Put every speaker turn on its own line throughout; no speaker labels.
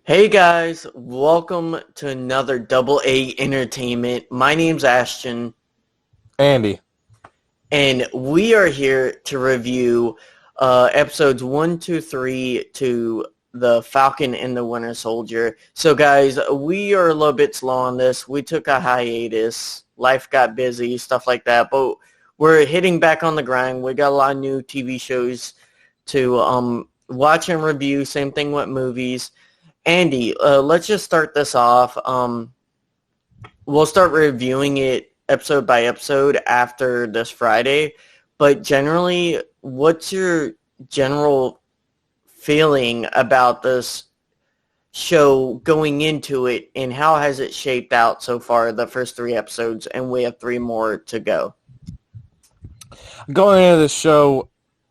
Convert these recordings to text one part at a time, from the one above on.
Hey guys, welcome to another Double A Entertainment. My name's Ashton,
Andy.
and we are here to review episodes 1, 2, 3 to the Falcon and the Winter Soldier. So guys, we are a little bit slow on this. We took a hiatus. Life got busy, stuff like that, but we're hitting back on the grind. We got a lot of new TV shows to watch and review. Same thing with movies. Andy, let's just start this off. We'll start reviewing it episode by episode after this Friday. But generally, what's your general feeling about this show going into it, and how has it shaped out so far, the first 3 episodes, and we have 3 more to go?
Going into the show,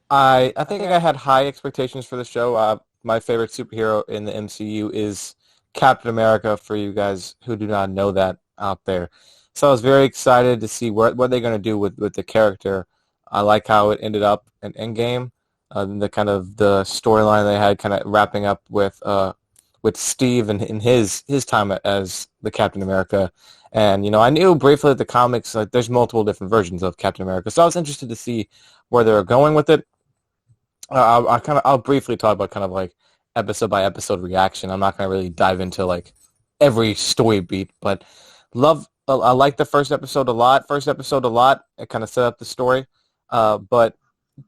I think I had high expectations for the show. My favorite superhero in the MCU is Captain America, for you guys who do not know that out there. So I was very excited to see what they're going to do with the character. I like how it ended up in Endgame, the kind of the storyline they had kind of wrapping up with Steve and in his time as the Captain America. And, I knew briefly that the comics, like, there's multiple different versions of Captain America. So I was interested to see where they were going with it. I'll briefly talk about kind of like episode by episode reaction. I'm not going to really dive into like every story beat, but I like the first episode a lot. It kind of set up the story. But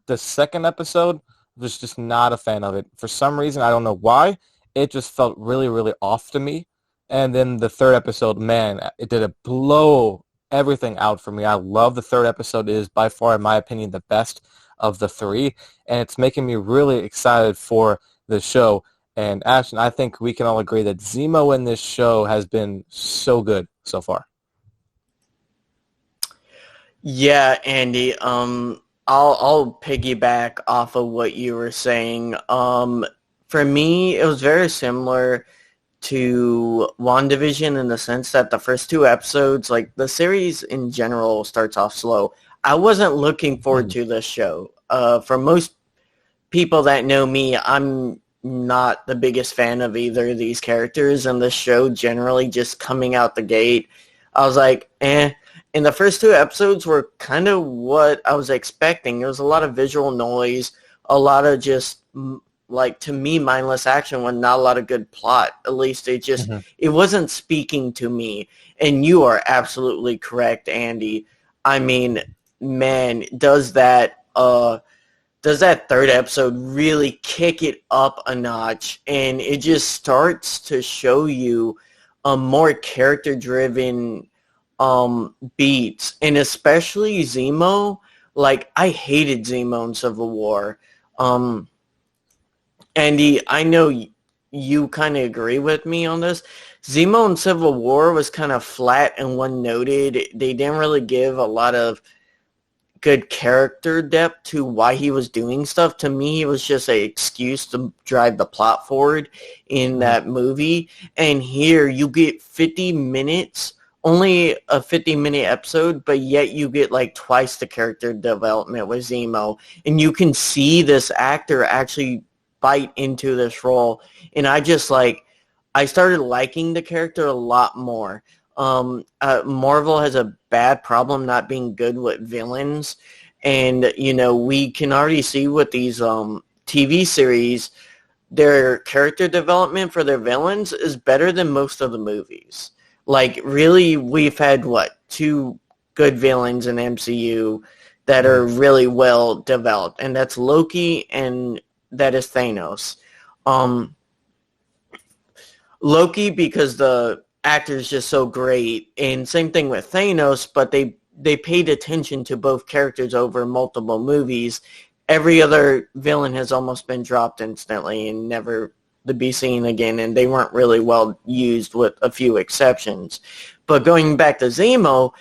the second episode was just not a fan of it. For some reason, I don't know why. It just felt really, really off to me. And then the third episode, man, it did blow everything out for me. I love the third episode. It is by far, in my opinion, the best of the 3. And it's making me really excited for the show. And Ashton, I think we can all agree that Zemo in this show has been so good so far.
Yeah, Andy. I'll piggyback off of what you were saying. For me, it was very similar to WandaVision in the sense that the first 2 episodes, like the series in general, starts off slow. I wasn't looking forward to this show. For most people that know me, I'm not the biggest fan of either of these characters, and the show generally just coming out the gate, I was like, eh. And the first 2 episodes were kind of what I was expecting. There was a lot of visual noise, a lot of just, like, to me, mindless action with not a lot of good plot. At least it wasn't speaking to me. And you are absolutely correct, Andy. I mean, man, does that third episode really kick it up a notch, and it just starts to show you a more character-driven beats, and especially Zemo. Like, I hated Zemo in Civil War. Andy, I know you kind of agree with me on this. Zemo in Civil War was kind of flat and one-noted. They didn't really give a lot of good character depth to why he was doing stuff. To me, it was just an excuse to drive the plot forward in that movie. And here you get 50 minutes, only a 50-minute episode, but yet you get like twice the character development with Zemo. And you can see this actor actually bite into this role. And I started liking the character a lot more. Marvel has a bad problem not being good with villains, and we can already see with these TV series, their character development for their villains is better than most of the movies. Like, really, we've had 2 good villains in MCU that are really well developed, and that's Loki and that is Thanos. Loki, because the actor's just so great, and same thing with Thanos, but they paid attention to both characters over multiple movies. Every other villain has almost been dropped instantly and never to be seen again, and they weren't really well used with a few exceptions. But going back to Zemo,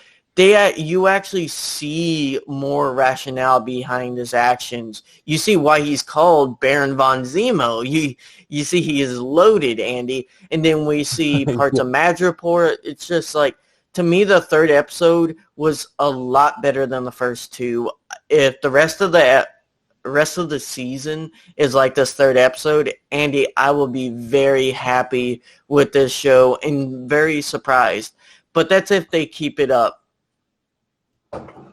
you actually see more rationale behind his actions. You see why he's called Baron von Zemo. You see he is loaded, Andy. And then we see parts of Madripoor. It's just like, to me, the third episode was a lot better than the first 2. If the rest of the rest of the season is like this third episode, Andy, I will be very happy with this show and very surprised. But that's if they keep it up.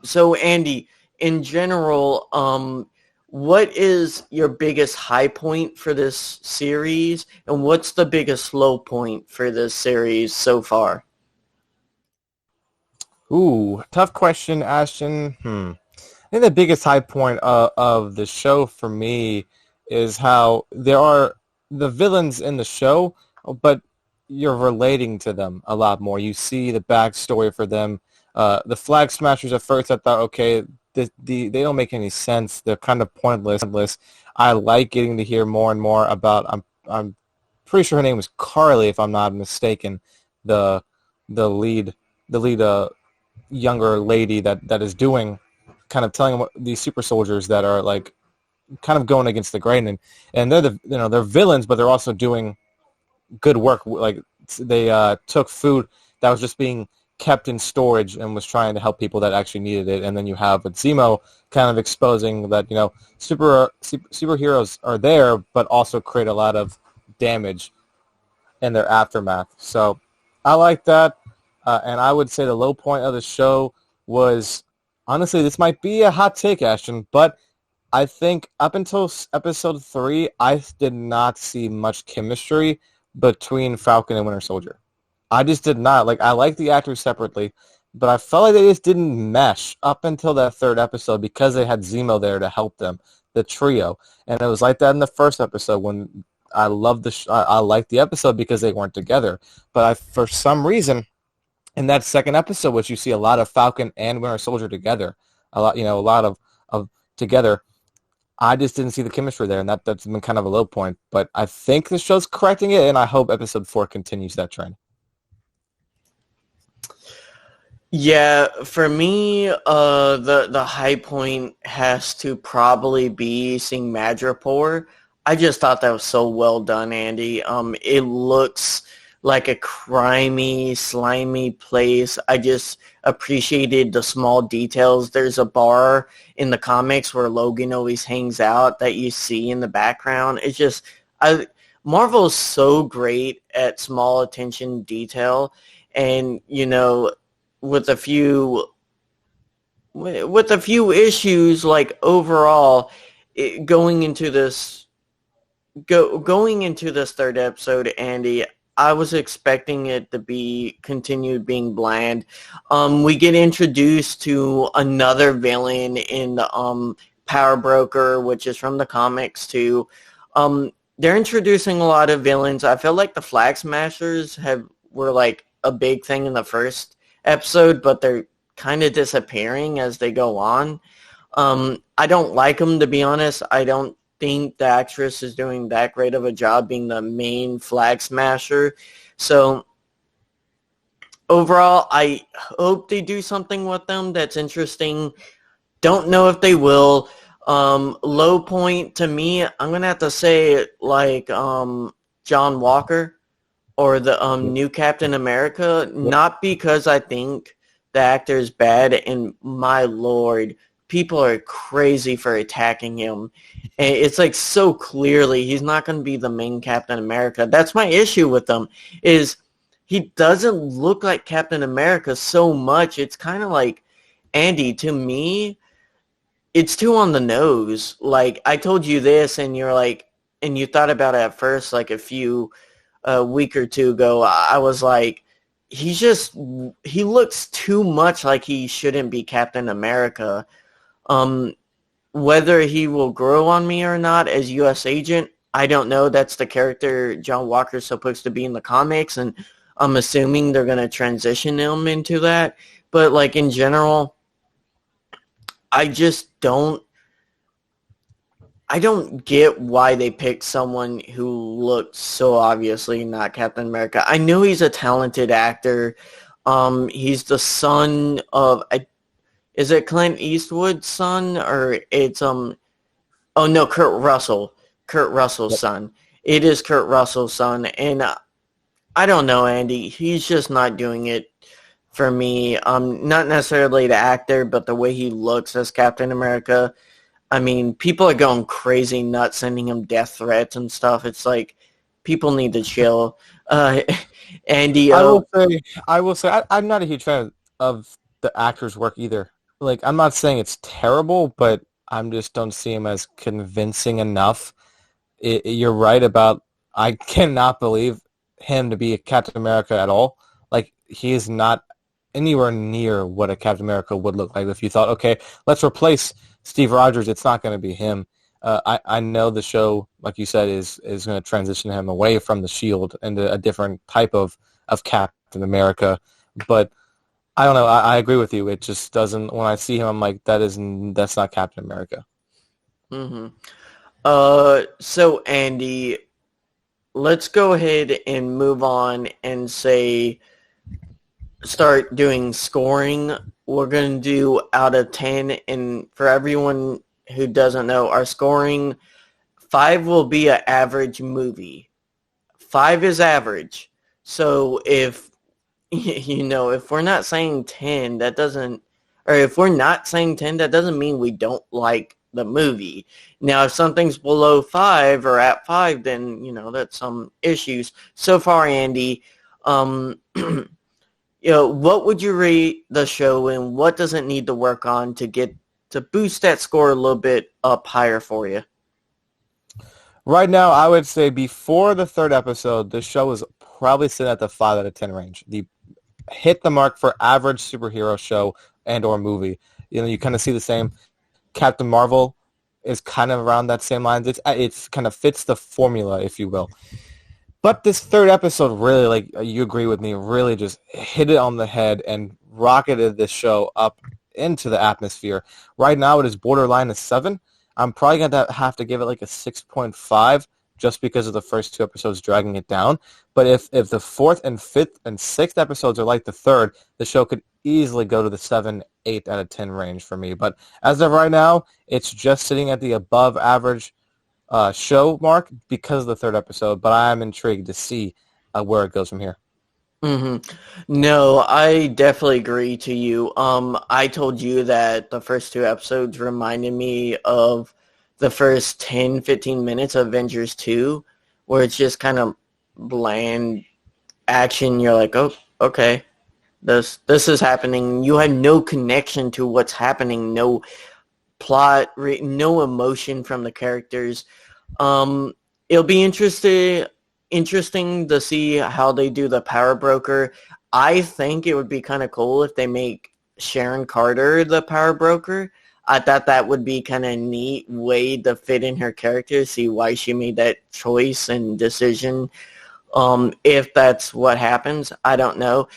So, Andy, in general, what is your biggest high point for this series, and what's the biggest low point for this series so far?
Ooh, tough question, Ashton. I think the biggest high point of the show for me is how there are the villains in the show, but you're relating to them a lot more. You see the backstory for them. The Flag Smashers, at first I thought, okay, they don't make any sense. They're kind of pointless. I like getting to hear more and more about. I'm pretty sure her name was Carly, if I'm not mistaken. The lead younger lady that is doing, kind of telling these super soldiers that are like kind of going against the grain, and they're villains, but they're also doing good work. Like they took food that was just being kept in storage and was trying to help people that actually needed it. And then you have with Zemo kind of exposing that superheroes are there, but also create a lot of damage in their aftermath. So I like that. And I would say the low point of the show was, honestly, this might be a hot take, Ashton, but I think up until episode 3, I did not see much chemistry between Falcon and Winter Soldier. I just did not. Like, I like the actors separately, but I felt like they just didn't mesh up until that 3rd episode because they had Zemo there to help them, the trio. And it was like that in the 1st episode when I loved I liked the episode because they weren't together. But for some reason, in that 2nd episode, which you see a lot of Falcon and Winter Soldier together, a lot of together, I just didn't see the chemistry there, and that's been kind of a low point. But I think the show's correcting it, and I hope episode 4 continues that trend.
Yeah, for me, the high point has to probably be seeing Madripoor. I just thought that was so well done, Andy. It looks like a crimey, slimy place. I just appreciated the small details. There's a bar in the comics where Logan always hangs out that you see in the background. It's just, Marvel is so great at small attention detail, and with a few issues, like overall, going into this 3rd episode, Andy, I was expecting it to be continued being bland. We get introduced to another villain in the Power Broker, which is from the comics too. They're introducing a lot of villains. I feel like the Flag Smashers were like a big thing in the 1st episode, but they're kind of disappearing as they go on. I don't like them, to be honest. I don't think the actress is doing that great of a job being the main Flag Smasher. So overall, I hope they do something with them that's interesting. Don't know if they will. Low point to me, I'm going to have to say like John Walker or the new Captain America, not because I think the actor is bad, and my lord, people are crazy for attacking him. And it's like so clearly he's not going to be the main Captain America. That's my issue with him, is he doesn't look like Captain America so much. It's kind of like, Andy, to me, it's too on the nose. Like, I told you this, and you're like, and you thought about it at first, like a week or two ago, I was like, he looks too much like he shouldn't be Captain America. Whether he will grow on me or not as U.S. Agent, I don't know. That's the character John Walker's supposed to be in the comics, and I'm assuming they're going to transition him into that. But like in general, I don't get why they picked someone who looked so obviously not Captain America. I knew he's a talented actor. He's the son of, is it Clint Eastwood's son, or it's oh no, Kurt Russell's son. It is Kurt Russell's son, and I don't know, Andy. He's just not doing it for me. Not necessarily the actor, but the way he looks as Captain America. I mean, people are going crazy nuts, sending him death threats and stuff. It's like people need to chill. Uh, Andy,
I will say, I'm not a huge fan of the actor's work either. Like, I'm not saying it's terrible, but I just don't see him as convincing enough. You're right about, I cannot believe him to be a Captain America at all. Like, he is not anywhere near what a Captain America would look like. If you thought, okay, let's replace Steve Rogers, it's not going to be him. I know the show, like you said, is going to transition him away from the Shield into a different type of Captain America. But I don't know. I agree with you. It just doesn't. When I see him, I'm like, that's not Captain America.
mm-hmm. So Andy, let's go ahead and move on and start doing scoring. We're going to do out of 10, and for everyone who doesn't know, our scoring, 5 will be an average movie. 5 is average. So if, if we're not saying 10, that doesn't, or if we're not saying 10, that doesn't mean we don't like the movie. Now, if something's below 5 or at 5, then, that's some issues. So far, Andy, what would you rate the show, and what does it need to work on to boost that score a little bit up higher for you?
Right now, I would say before the 3rd episode, the show is probably sitting at the 5 out of 10 range. Hit the mark for average superhero show and or movie. You kind of see the same. Captain Marvel is kind of around that same line. It's kind of fits the formula, if you will. But this 3rd episode really, like you agree with me, really just hit it on the head and rocketed this show up into the atmosphere. Right now, it is borderline a 7. I'm probably going to have to give it like a 6.5 just because of the first 2 episodes dragging it down. But if the 4th and 5th and 6th episodes are like the 3rd, the show could easily go to the 7, 8 out of 10 range for me. But as of right now, it's just sitting at the above average show mark because of the 3rd episode. But I am intrigued to see where it goes from here.
Mm-hmm. No, I definitely agree to you. I told you that the first 2 episodes reminded me of the first 10, 15 minutes of Avengers 2, where it's just kind of bland action. You're like, oh, okay, this is happening. You had no connection to what's happening, no plot, no emotion from the characters. It'll be interesting to see how they do the power broker. I think it would be kind of cool if they make Sharon Carter the power broker. I thought that would be kind of a neat way to fit in her character, see why she made that choice and decision. If that's what happens, I don't know.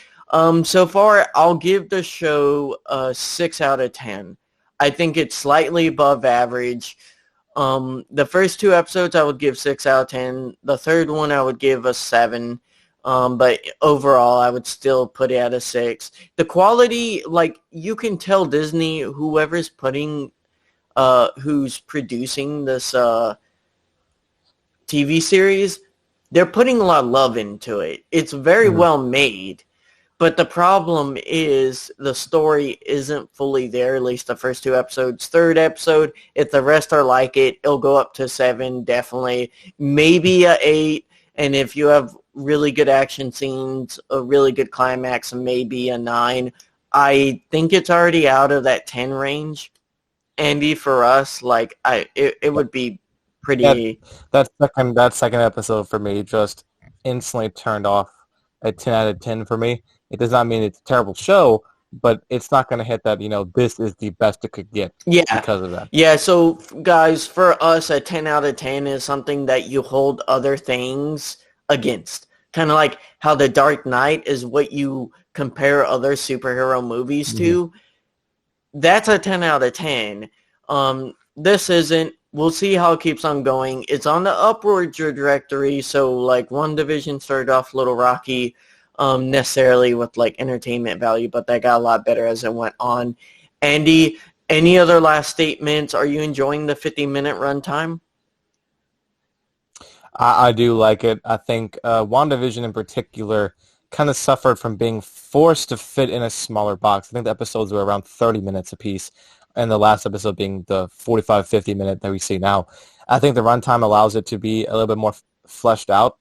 So far, I'll give the show a 6 out of 10. I think it's slightly above average. The first 2 episodes I would give 6 out of 10. The 3rd one I would give a 7. But overall I would still put it at a 6. The quality, like, you can tell Disney, whoever's who's producing this TV series, they're putting a lot of love into it. It's very well made. But the problem is the story isn't fully there, at least the first 2 episodes. 3rd episode, if the rest are like it, it'll go up to 7, definitely. Maybe a 8, and if you have really good action scenes, a really good climax, maybe a 9. I think it's already out of that 10 range. Andy, for us, like, it would be pretty...
That second episode for me just instantly turned off a 10 out of 10 for me. It does not mean it's a terrible show, but it's not going to hit that, this is the best it could get because of that.
Yeah, so guys, for us, a 10 out of 10 is something that you hold other things against. Kind of like how The Dark Knight is what you compare other superhero movies to. That's a 10 out of 10. This isn't. We'll see how it keeps on going. It's on the upward trajectory, so like WandaVision started off a little rocky, necessarily with like entertainment value, but that got a lot better as it went on. Andy, any other last statements? Are you enjoying the 50-minute runtime?
I do like it. I think WandaVision in particular kind of suffered from being forced to fit in a smaller box. I think the episodes were around 30 minutes apiece. and the last episode being the 45, 50-minute that we see now. I think the runtime allows it to be a little bit more fleshed out.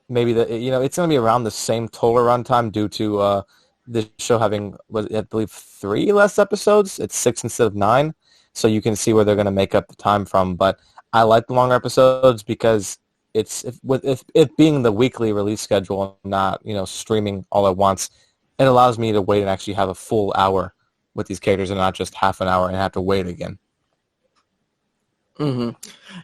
Maybe it's going to be around the same total runtime due to this show having, I believe, 3 less episodes. It's 6 instead of 9, so you can see where they're going to make up the time from. But I like the longer episodes because with it being the weekly release schedule, not streaming all at once, it allows me to wait and actually have a full hour with these characters and not just half an hour and have to wait again.
Mm-hmm.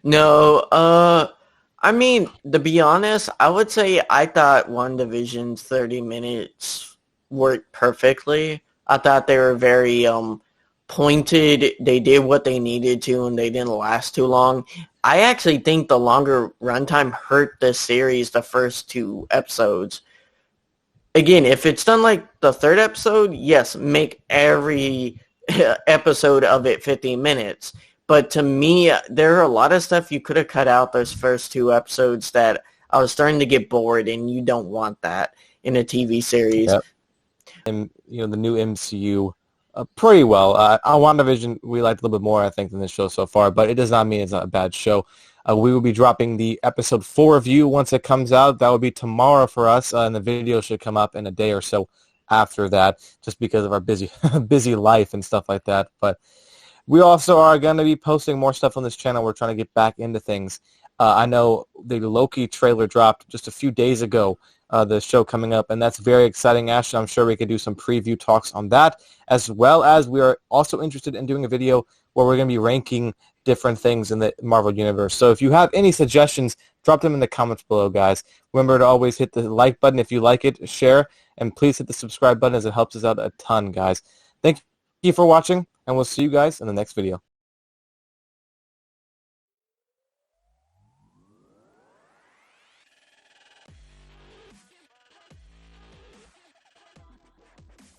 No, I mean, to be honest, I would say I thought WandaVision's 30 minutes worked perfectly. I thought they were very pointed. They did what they needed to, and they didn't last too long. I actually think the longer runtime hurt this series, the first 2 episodes. Again, if it's done like the 3rd episode, yes, make every episode of it 15 minutes. But to me, there are a lot of stuff you could have cut out those first 2 episodes that I was starting to get bored, and you don't want that in a TV series.
Yep. And the new MCU pretty well. On WandaVision, we liked a little bit more, I think, than this show so far, but it does not mean it's not a bad show. We will be dropping the episode 4 review once it comes out. That will be tomorrow for us, and the video should come up in a day or so after that, just because of our busy life and stuff like that. But we also are going to be posting more stuff on this channel. We're trying to get back into things. I know the Loki trailer dropped just a few days ago, the show coming up, and that's very exciting, Ashton. I'm sure we could do some preview talks on that, as well as we are also interested in doing a video where we're going to be ranking different things in the Marvel Universe. So if you have any suggestions, drop them in the comments below, guys. Remember to always hit the like button if you like it, share, and please hit the subscribe button as it helps us out a ton, guys. Thank you for watching, and we'll see you guys in the next video.